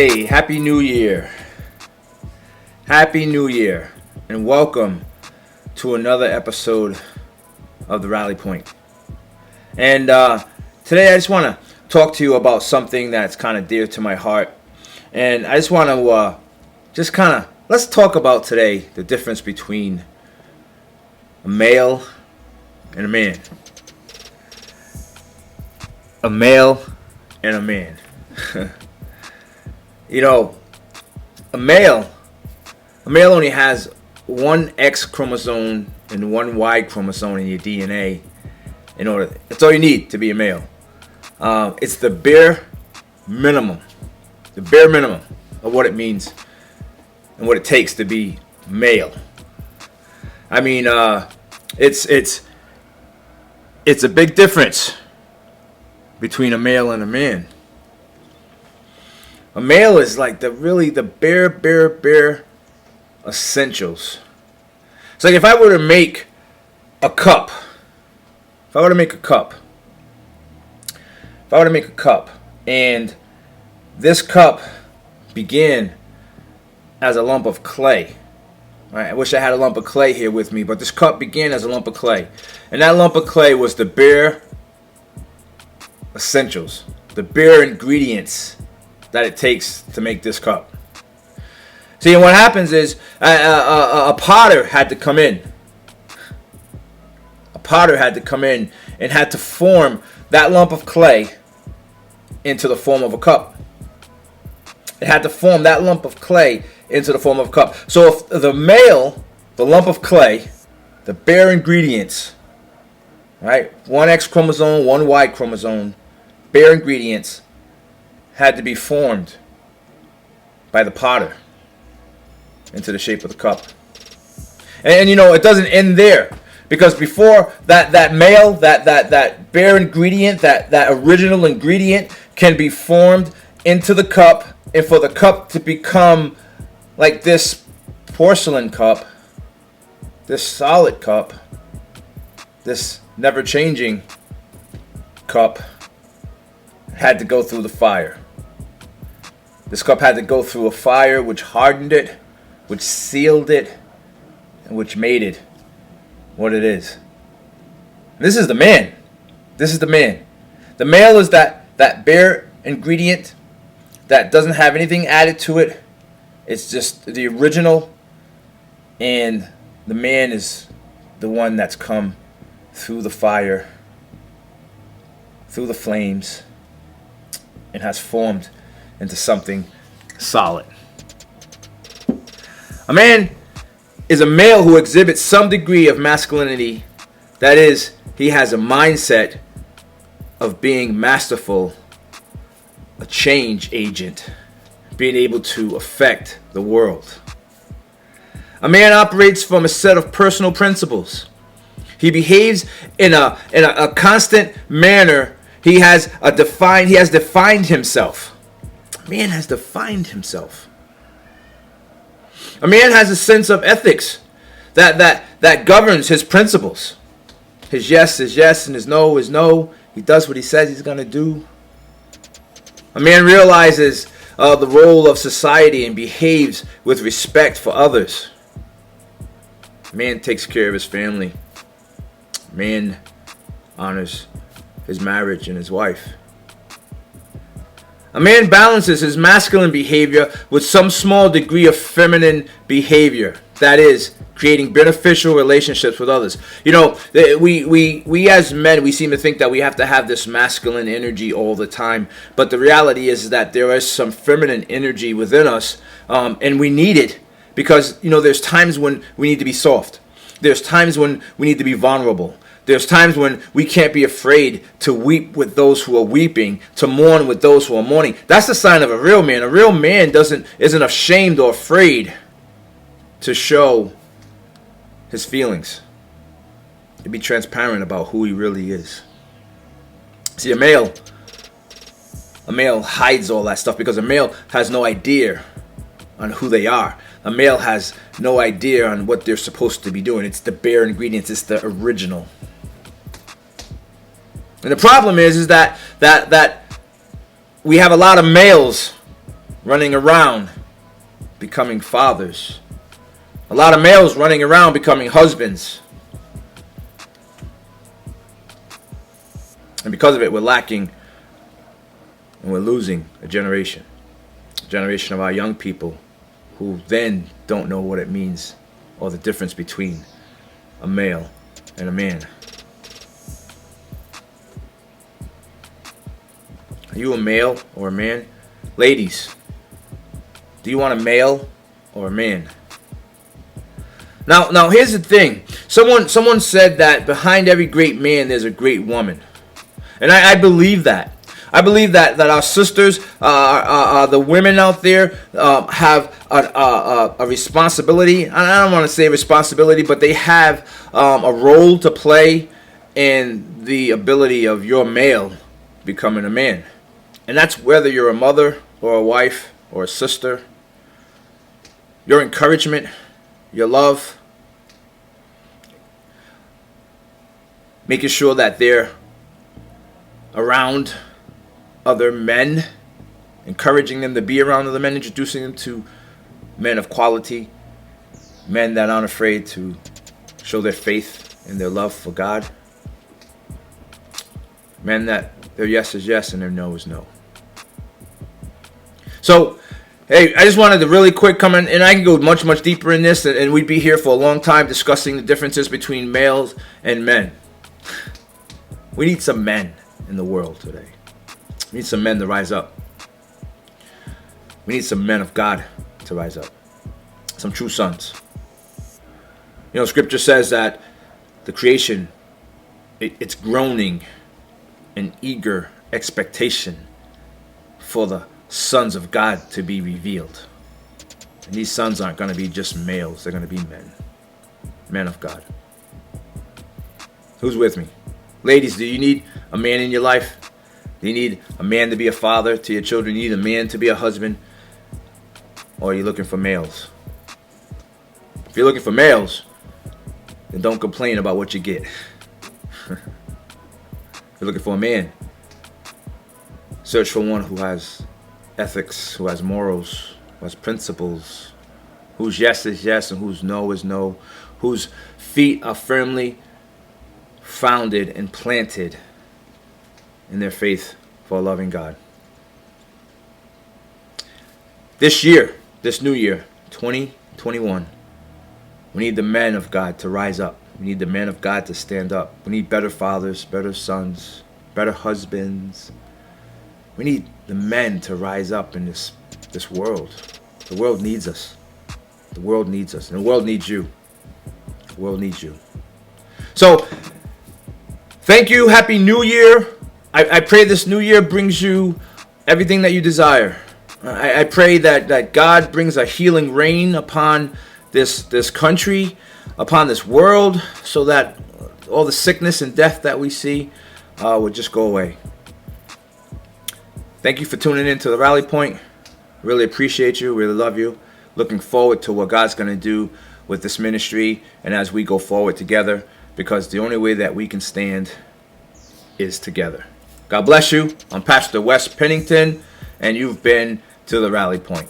Hey, Happy New Year. Happy New Year. And welcome to another episode of the Rally Point. And today I just want to talk to you about something that's kind of dear to my heart. And I just want to let's talk about today the difference between a male and a man. A male and a man. You know, a male only has one X chromosome and one Y chromosome in your DNA. That's all you need to be a male. It's the bare minimum of what it means and what it takes to be male. I mean, it's a big difference between a male and a man. A male is like the bare essentials. It's like if I were to make a cup, and this cup began as a lump of clay. Right? I wish I had a lump of clay here with me, but this cup began as a lump of clay. And that lump of clay was the bare essentials, the bare ingredients that it takes to make this cup. See, and what happens is a potter had to come in. A potter had to come in and had to form that lump of clay into the form of a cup. It had to form that lump of clay into the form of a cup. So if the male, the lump of clay, the bare ingredients, right? One X chromosome, one Y chromosome, bare ingredients had to be formed by the potter into the shape of the cup. And it doesn't end there, because before that male, that bare ingredient, that original ingredient can be formed into the cup, and for the cup to become like this porcelain cup, this solid cup, this never-changing cup, had to go through the fire. This cup had to go through a fire which hardened it, which sealed it, and which made it what it is. This is the man. The male is that bare ingredient that doesn't have anything added to it. It's just the original. And the man is the one that's come through the fire, through the flames, and has formed into something solid. A man is a male who exhibits some degree of masculinity. That is, he has a mindset of being masterful, a change agent, being able to affect the world. A man operates from a set of personal principles. He behaves in a constant manner. He has defined himself. A man has defined himself. A man has a sense of ethics that governs his principles. His yes is yes and his no is no. He does what he says he's going to do. A man realizes the role of society and behaves with respect for others. A man takes care of his family. A man honors his marriage and his wife. A man balances his masculine behavior with some small degree of feminine behavior. That is, creating beneficial relationships with others. We as men, we seem to think that we have to have this masculine energy all the time. But the reality is that there is some feminine energy within us, and we need it because, there's times when we need to be soft. There's times when we need to be vulnerable. There's times when we can't be afraid to weep with those who are weeping, to mourn with those who are mourning. That's the sign of a real man. A real man isn't ashamed or afraid to show his feelings, to be transparent about who he really is. See, a male hides all that stuff because a male has no idea on who they are. A male has no idea on what they're supposed to be doing. It's the bare ingredients. It's the original. And the problem is that we have a lot of males running around becoming fathers. A lot of males running around becoming husbands. And because of it, we're lacking and we're losing a generation. A generation of our young people who then don't know what it means or the difference between a male and a man. Are you a male or a man? Ladies, do you want a male or a man? Now here's the thing. Someone said that behind every great man there's a great woman. And I believe that. I believe that our sisters, the women out there, have a responsibility. I don't want to say responsibility, but they have a role to play in the ability of your male becoming a man. And that's whether you're a mother or a wife or a sister. Your encouragement, your love, making sure that they're around other men, encouraging them to be around other men, introducing them to men of quality, men that aren't afraid to show their faith and their love for God, men that their yes is yes and their no is no. So, hey, I just wanted to really quick come in, and I can go much, much deeper in this, and we'd be here for a long time discussing the differences between males and men. We need some men in the world today. We need some men to rise up. We need some men of God to rise up. Some true sons. You know, Scripture says that the creation, it's groaning in eager expectation for the sons of God to be revealed. And these sons aren't going to be just males. They're going to be men. Men of God. Who's with me? Ladies, do you need a man in your life? Do you need a man to be a father to your children? Do you need a man to be a husband? Or are you looking for males? If you're looking for males, then don't complain about what you get. If you're looking for a man, search for one who has ethics, who has morals, who has principles, whose yes is yes and whose no is no, whose feet are firmly founded and planted in their faith for a loving God. This year, this new year, 2021, we need the men of God to rise up. We need the men of God to stand up. We need better fathers, better sons, better husbands. We need the men to rise up in this world. The world needs us. The world needs us. And the world needs you. The world needs you. So, thank you. Happy New Year. I pray this new year brings you everything that you desire. I pray that God brings a healing rain upon this country, upon this world, so that all the sickness and death that we see would just go away. Thank you for tuning in to the Rally Point. Really appreciate you. Really love you. Looking forward to what God's going to do with this ministry and as we go forward together, because the only way that we can stand is together. God bless you. I'm Pastor Wes Pennington, and you've been to the Rally Point.